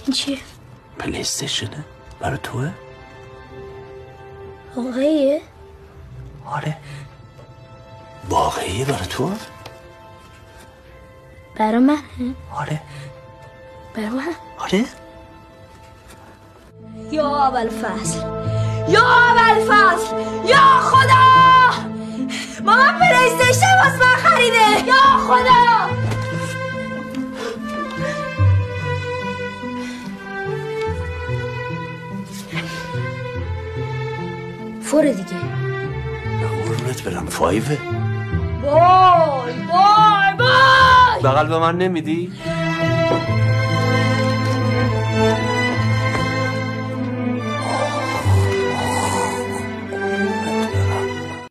این چیه؟ پلی استیشنه برای توه؟ واقعیه؟ آره واقعیه برای تو؟ برای من؟ آره برای من؟ آره یا اول فصل یا اول فصل یا خدا ماما پلی استیشن واسه من خریده یا خدا فور دیگه قربونت برم 5 بای بای بای بغل به من نمیدی؟